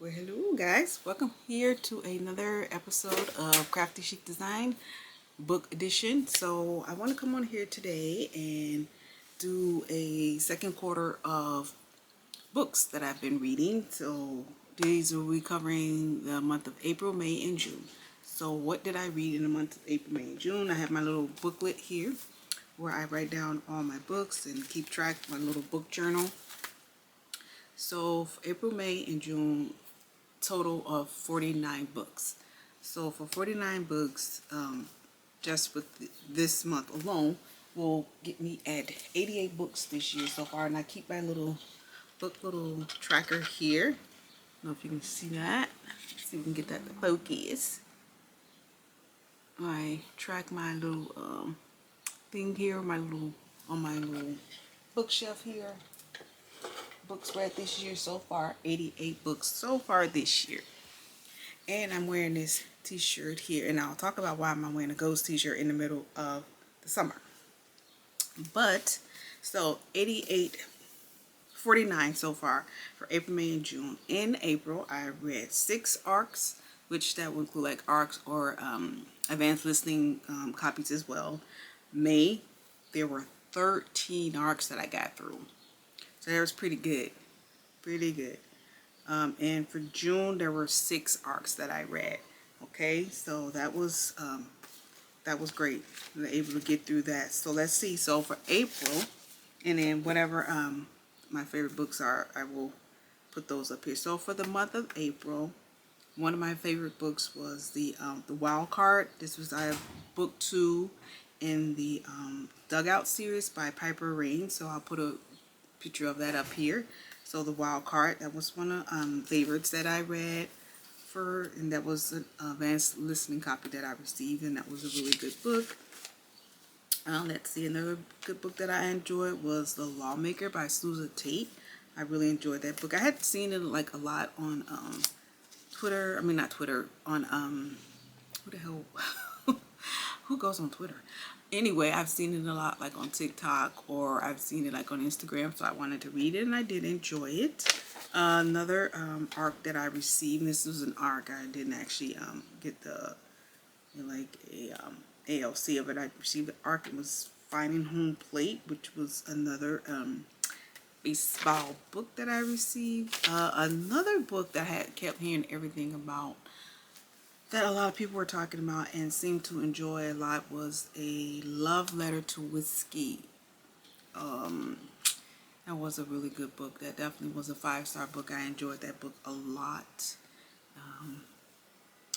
Well, hello guys, welcome here to another episode of Crafty Chic Design book edition. So I want to come on here today and do a second quarter of books that I've been reading. So these will be covering the month of April, May, and June. So what did I read in the month of April, May, and June? I have my little booklet here where I write down all my books and keep track of my little book journal. So for April, May, and June, total of 49 books. So for 49 books, just with this month alone, will get me at 88 books this year so far. And I keep my little tracker here. I don't know if you can see that. Let's see if we can get that to focus. I track my little thing here, on my little bookshelf here. Books read this year so far, 88 books so far this year. And I'm wearing this t-shirt here, and I'll talk about why I'm wearing a ghost t-shirt in the middle of the summer. But so 49 so far for April, May, and June. In April, I read 6 ARCs, which that would include like ARCs or advanced listening copies as well. May, there were 13 ARCs that I got through. So that was pretty good. Pretty good. And for June, there were 6 ARCs that I read. Okay, so that was great. I was able to get through that. So let's see. So for April, and then whatever my favorite books are, I will put those up here. So for the month of April, one of my favorite books was the Wild Card. This was book 2 in the Dugout series by Piper Rain. So I'll put a picture of that up here. So the Wild Card, that was one of favorites that I read and that was an advanced listening copy that I received, and that was a really good book. Let's see, another good book that I enjoyed was The Lawmaker by Susan Tate. I really enjoyed that book. I had seen it like a lot on Twitter. I mean, not Twitter, on who the hell who goes on Twitter? Anyway, I've seen it a lot like on TikTok, or I've seen it like on Instagram, so I wanted to read it, and I did enjoy it. Another ARC that I received, this was an ARC, I didn't actually get the ALC of it. I received the ARC. It was Finding Home Plate, which was another baseball book that I received. Another book that I had kept hearing everything about, that a lot of people were talking about and seemed to enjoy a lot, was A Love Letter to Whiskey. That was a really good book. That definitely was a 5-star book. I enjoyed that book a lot.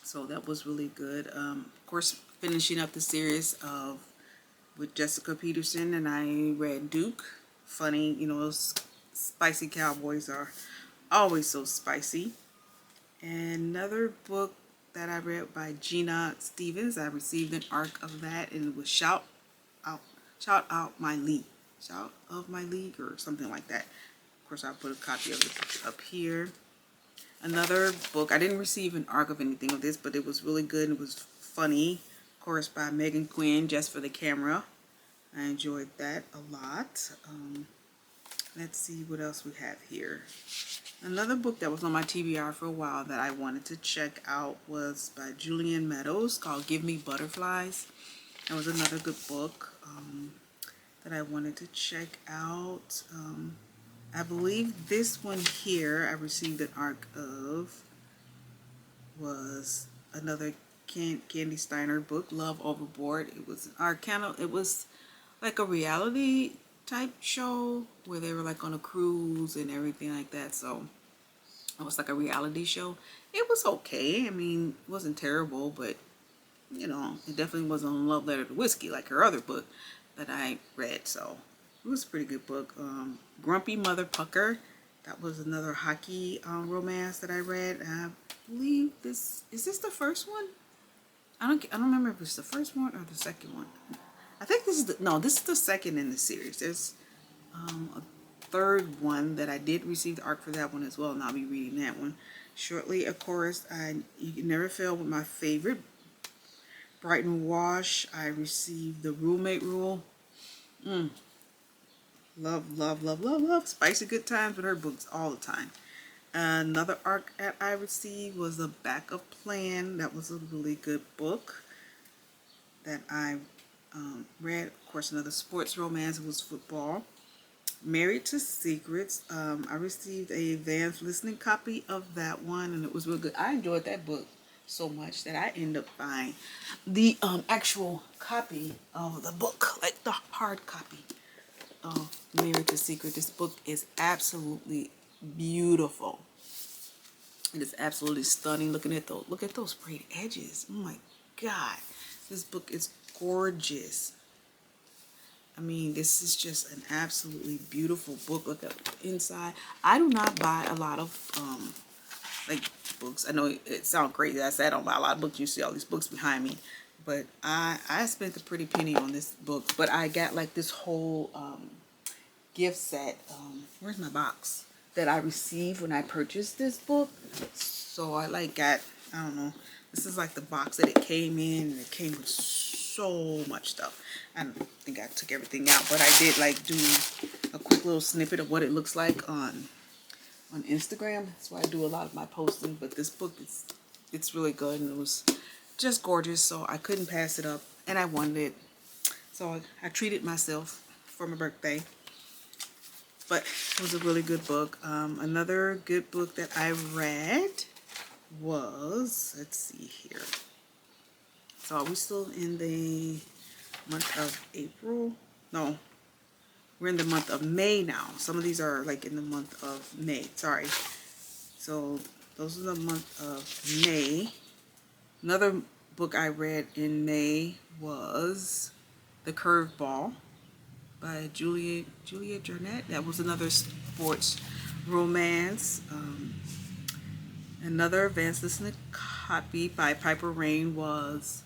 So that was really good. Of course, finishing up the series with Jessica Peterson, and I read Duke. Funny, those spicy cowboys are always so spicy. And another book that I read by Gina Stevens, I received an ARC of that, and it was Shout Out My League. Shout of My League, or something like that. Of course, I'll put a copy of it up here. Another book, I didn't receive an ARC of anything of this, but it was really good. It was funny. Of course, by Megan Quinn, Just for the Camera. I enjoyed that a lot. Let's see what else we have here. Another book that was on my TBR for a while that I wanted to check out was by Julian Meadows, called Give Me Butterflies. That was another good book that I wanted to check out. I believe this one here I received an ARC of was another Candy Steiner book, Love Overboard. It was an ARC it was like a reality type show where they were like on a cruise and everything like that. So it was like a reality show. It was okay. I mean, it wasn't terrible, but it definitely wasn't a love letter to whiskey like her other book that I read. So it was a pretty good book. Grumpy Mother Pucker. That was another hockey romance that I read. I believe is this the first one? I don't remember if it's the first one or the second one. I think this is the second in the series. There's a third one that I did receive the ARC for that one as well, and I'll be reading that one shortly. Of course, You Can Never Fail with my favorite, Brighton Wash. I received The Roommate Rule. Love, love, love, love, love. Spicy good times with her books all the time. Another arc that I received was The Backup Plan. That was a really good book that I read. Of course, another sports romance was football. Married to Secrets. I received a advanced listening copy of that one, and it was real good. I enjoyed that book so much that I ended up buying the actual copy of the book, like the hard copy of Married to Secret. This book is absolutely beautiful. It is absolutely stunning. Look at those sprayed edges. Oh my God, this book is gorgeous. I mean, this is just an absolutely beautiful book. Look at the inside. I do not buy a lot of like books. I know it sounds crazy. I said I don't buy a lot of books. You see all these books behind me, but I spent a pretty penny on this book. But I got like this whole gift set. Where's my box that I received when I purchased this book? So I like got, I don't know. This is like the box that it came in, and it came with so much stuff. I don't think I took everything out, but I did like do a quick little snippet of what it looks like on Instagram. That's why I do a lot of my posting. But this book is, it's really good, and it was just gorgeous, so I couldn't pass it up, and I wanted it, so I treated myself for my birthday. But it was a really good book. Another good book that I read was, let's see here. So are we still in the month of April? No, we're in the month of May now. Some of these are like in the month of May. Sorry. So those are the month of May. Another book I read in May was The Curveball by Juliet Jornet. That was another sports romance. Another advanced listening copy by Piper Rain was,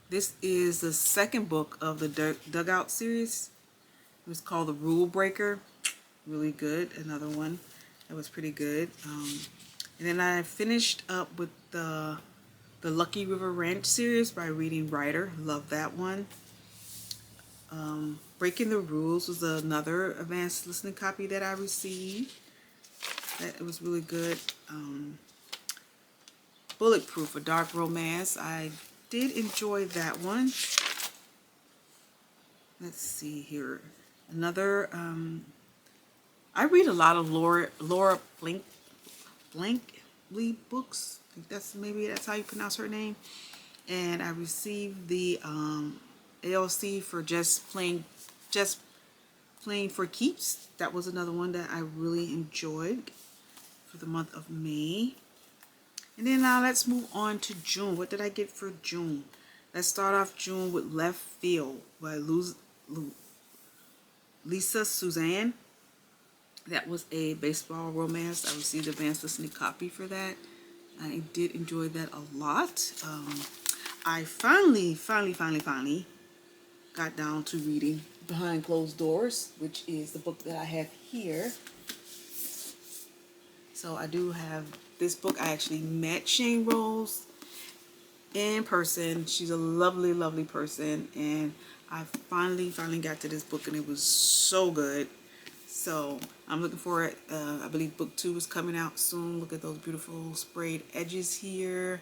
this is the second book of the Dugout series. It was called The Rule Breaker. Really good. Another one that was pretty good. And then I finished up with the Lucky River Ranch series by Reading Writer. Love that one. Breaking the Rules was another advanced listening copy that I received. It was really good. Bulletproof, a dark romance. I did enjoy that one. Let's see here. Another, I read a lot of Laura Blankley books. I think that's how you pronounce her name. And I received the ALC for just playing for keeps. That was another one that I really enjoyed for the month of May. And then now let's move on to June. What did I get for June? Let's start off June with Left Field by Lisa Suzanne. That was a baseball romance. I received an advanced listening copy for that. I did enjoy that a lot. I finally got down to reading Behind Closed Doors, which is the book that I have here. So I do have this book. I actually met Shane Rose in person. She's a lovely, lovely person, and I finally got to this book, and it was so good. So I'm looking for it. I believe book 2 is coming out soon. Look at those beautiful sprayed edges here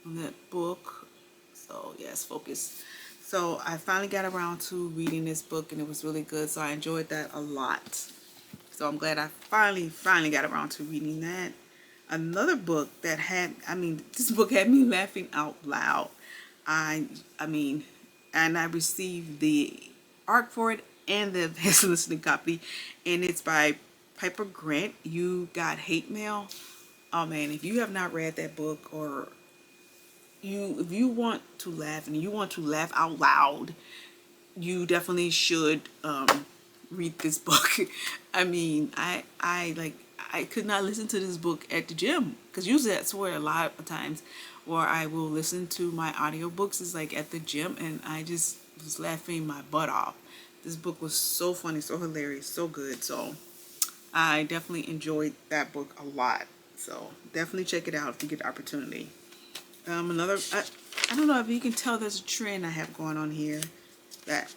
on that book. So yes, focus. So I finally got around to reading this book, and it was really good. So I enjoyed that a lot. So I'm glad I finally got around to reading that. Another book that this book had me laughing out loud. I mean, and I received the arc for it and the advanced listening copy, and it's by Piper Grant. You Got Hate Mail. Oh man, if you have not read that book, or if you want to laugh and you want to laugh out loud, you definitely should read this book. I mean, I could not listen to this book at the gym, because usually that's where a lot of times where I will listen to my audiobooks is like at the gym, and I just was laughing my butt off. This book was so funny, so hilarious, so good. So I definitely enjoyed that book a lot. So definitely check it out if you get the opportunity. I don't know if you can tell, there's a trend I have going on here that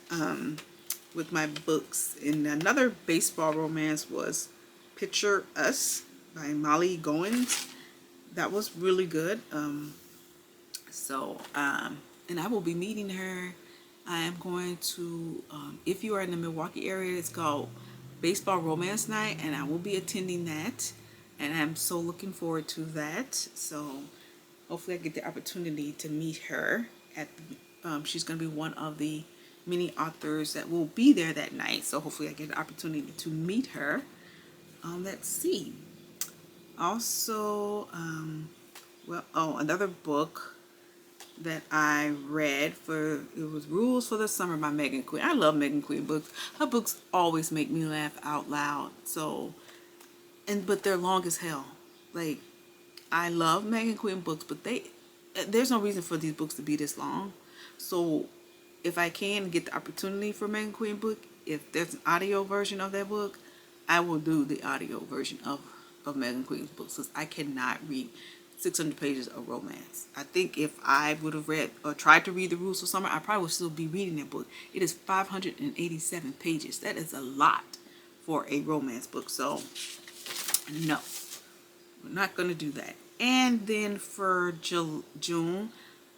with my books. And another baseball romance was Picture Us by Molly Goins. That was really good. And I will be meeting her. I am going to, if you are in the Milwaukee area, it's called Baseball Romance Night, and I will be attending that. And I'm so looking forward to that. So hopefully I get the opportunity to meet her at she's going to be one of the many authors that will be there that night. So hopefully I get the opportunity to meet her. Let's see. Also, another book that I read it was Rules for the Summer by Megan Quinn. I love Megan Quinn books. Her books always make me laugh out loud. But they're long as hell. Like, I love Megan Quinn books, but there's no reason for these books to be this long. So if I can get the opportunity for Megan Quinn book, if there's an audio version of that book, I will do the audio version of Megan Quinn's books, because I cannot read 600 pages of romance. I think if I would have read or tried to read The Rules for Summer, I probably would still be reading that book. It is 587 pages. That is a lot for a romance book. So, no, we're not going to do that. And then for June,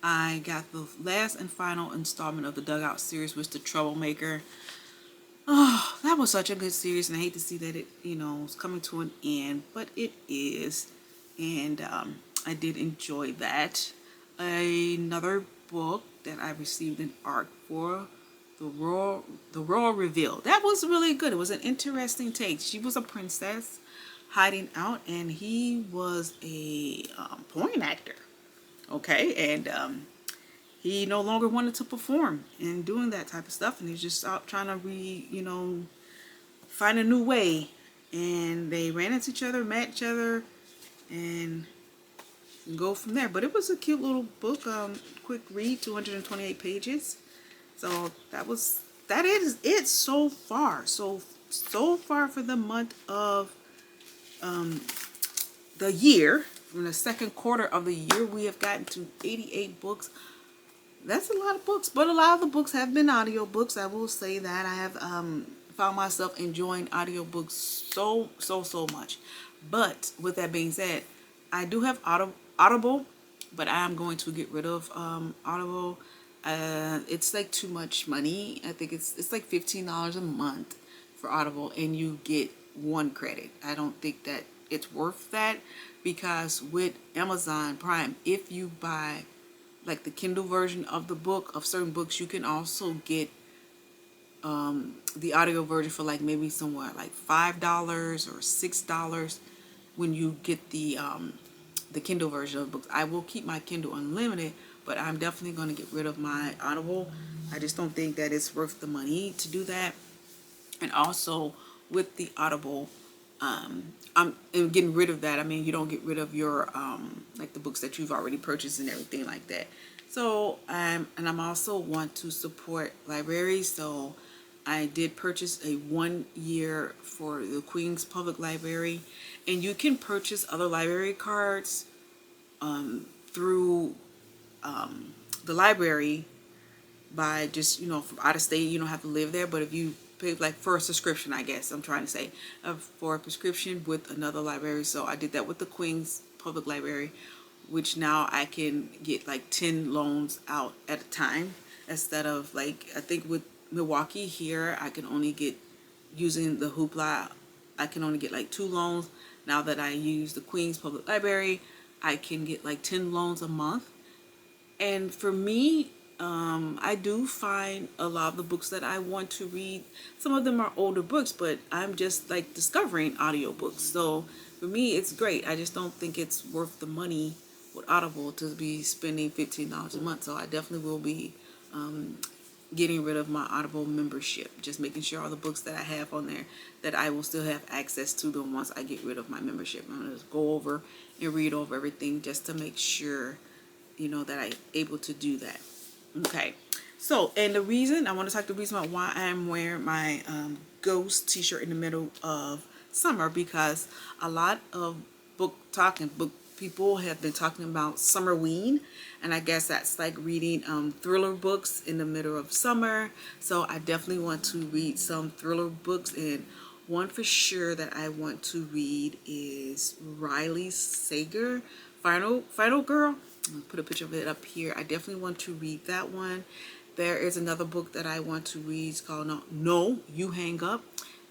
I got the last and final installment of the Dugout series, which is The Troublemaker. Oh, that was such a good series, and I hate to see that it, is coming to an end, but it is. And I did enjoy that. Another book that I received an ARC for, The Royal Reveal. That was really good. It was an interesting take. She was a princess hiding out, and he was a porn actor. Okay, and he no longer wanted to perform and doing that type of stuff, and he's just out trying to find a new way. And they ran into each other, met each other, and go from there. But it was a cute little book, quick read, 228 pages. So that is it so far. So far for the month of the year. From the second quarter of the year, we have gotten to 88 books. That's a lot of books, but a lot of the books have been audiobooks. I will say that I have found myself enjoying audiobooks so much. But with that being said, I do have Audible, but I am going to get rid of Audible. It's like too much money. I think it's like $15 a month for Audible, and you get 1 credit. I don't think that it's worth that, because with Amazon Prime, if you buy like the Kindle version of the book, of certain books, you can also get the audio version for like maybe somewhere like $5 or $6 when you get the Kindle version of books. I will keep my Kindle Unlimited, but I'm definitely going to get rid of my Audible. I just don't think that it's worth the money to do that. And also with the Audible, I'm getting rid of that. I mean, you don't get rid of your like the books that you've already purchased and everything like that. So I'm also want to support libraries. So I did purchase a 1 year for the Queens Public Library, and you can purchase other library cards through the library by just from out of state. You don't have to live there, but if you pay like for a subscription, I guess I'm trying to say, for a prescription with another library. So I did that with the Queens Public Library, which now I can get like 10 loans out at a time, instead of like, I think with Milwaukee here, I can only get, using the Hoopla, I can only get like 2 loans. Now that I use the Queens Public Library, I can get like 10 loans a month. And for me, I do find a lot of the books that I want to read, some of them are older books, but I'm just like discovering audiobooks. So for me, it's great. I just don't think it's worth the money with Audible to be spending $15 a month. So I definitely will be getting rid of my Audible membership, just making sure all the books that I have on there, that I will still have access to them once I get rid of my membership. I'm going to just go over and read over everything just to make sure, that I'm able to do that. Okay, so, and the reason I want to talk the reason about why I'm wearing my ghost t-shirt in the middle of summer, because a lot of book people have been talking about Summerween, and I guess that's like reading thriller books in the middle of summer. So I definitely want to read some thriller books, and One for sure that I want to read is Riley Sager, Final Girl. I'll put a picture of it up here. I definitely want to read that one. There is another book that I want to read. It's called No, You Hang Up.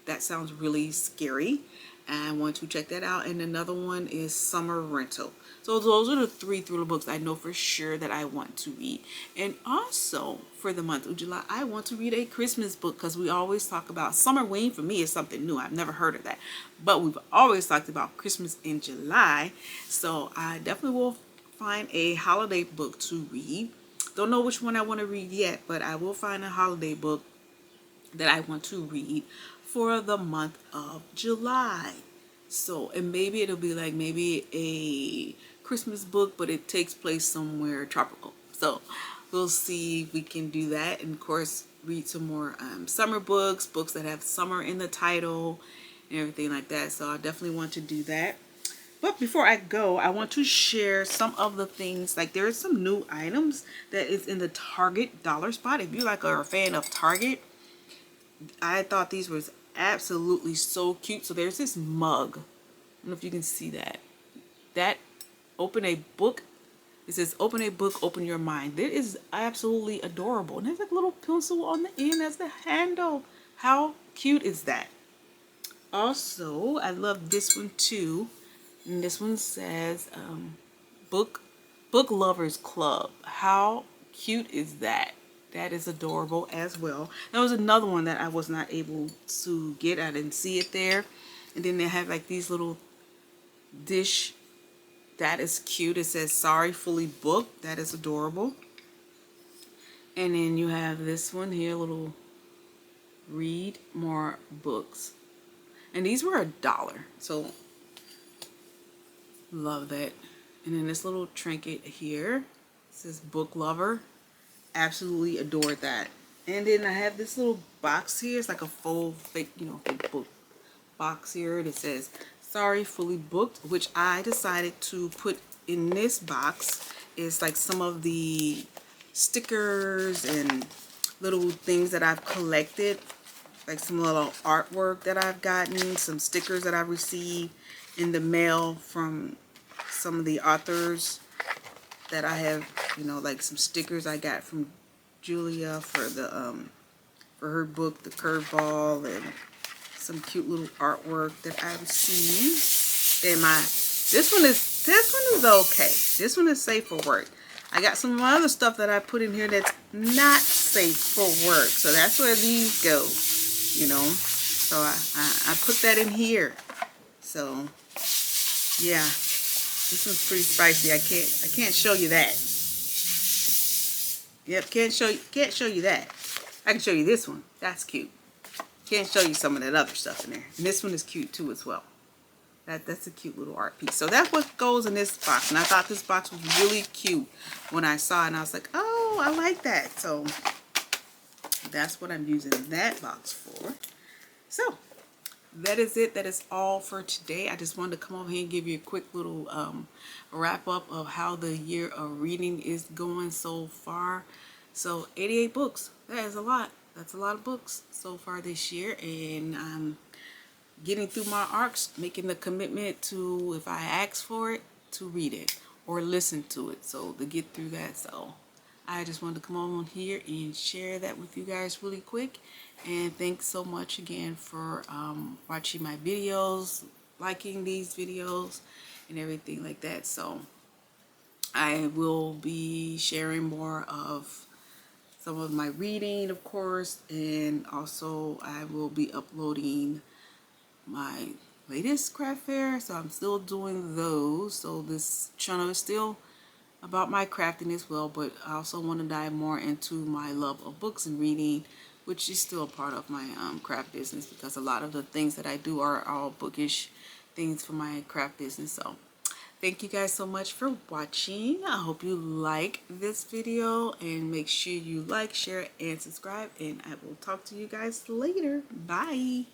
That sounds really scary. I want to check that out. And another one is Summer Rental. So those are the 3 thriller books I know for sure that I want to read. And also for the month of July, I want to read a Christmas book because we always talk about Summerween. For me, is something new. I've never heard of that. But we've always talked about Christmas in July. So I definitely will find a holiday book to read. Don't know which one I want to read yet, but I will find a holiday book that I want to read for the month of July. So, and maybe it'll be like maybe a Christmas book, but it takes place somewhere tropical. So we'll see if we can do that. And of course, read some more summer books, books that have summer in the title and everything like that. So I definitely want to do that. But before I go, I want to share some of the things, like there are some new items that is in the Target dollar spot. If you are a fan of Target, I thought these was absolutely so cute. So there's this mug. I don't know if you can see that. Open a book. It says open a book, open your mind. It is absolutely adorable. And there's like a little pencil on the end as the handle. How cute is that? Also, I love this one too. And this one says book lovers club. How cute is that? That is adorable as well. There was another one that I was not able to get. I didn't see it there. And then they have like these little dish. That is cute. It says sorry, fully booked. That is adorable. And then you have this one here, little read more books. And these were $1. So love that. And then this little trinket here says book lover. Absolutely adored that. And then I have this little box here. It's like a full fake, fake book box here that says sorry, fully booked, which I decided to put in this box is like some of the stickers and little things that I've collected, like some little artwork that I've gotten, some stickers that I've received in the mail from some of the authors that I have, like some stickers I got from Julia for the for her book, The Curveball, and some cute little artwork that I received. And this one is okay. This one is safe for work. I got some of my other stuff that I put in here that's not safe for work. So that's where these go, So I put that in here. So yeah, this one's pretty spicy. I can't show you that. Yep, can't show you that. I can show you this one. That's cute. Can't show you some of that other stuff in there. And this one is cute too as well. That's a cute little art piece. So that's what goes in this box. And I thought this box was really cute when I saw it. And I was like, oh, I like that. So that's what I'm using that box for. So that is it. That is all for today. I just wanted to come over here and give you a quick little wrap up of how the year of reading is going so far. So 88 books. That is a lot. That's a lot of books so far this year. And I'm getting through my arcs, making the commitment to, if I ask for it, to read it or listen to it. So to get through that. So I just wanted to come on here and share that with you guys really quick. And thanks so much again for watching my videos, liking these videos and everything like that. So I will be sharing more of some of my reading, of course, and also I will be uploading my latest craft fair. So I'm still doing those. So this channel is still about my crafting as well, but I also want to dive more into my love of books and reading, which is still a part of my craft business, because a lot of the things that I do are all bookish things for my craft business. So thank you guys so much for watching. I hope you like this video, and make sure you like, share, and subscribe, and I will talk to you guys later. Bye.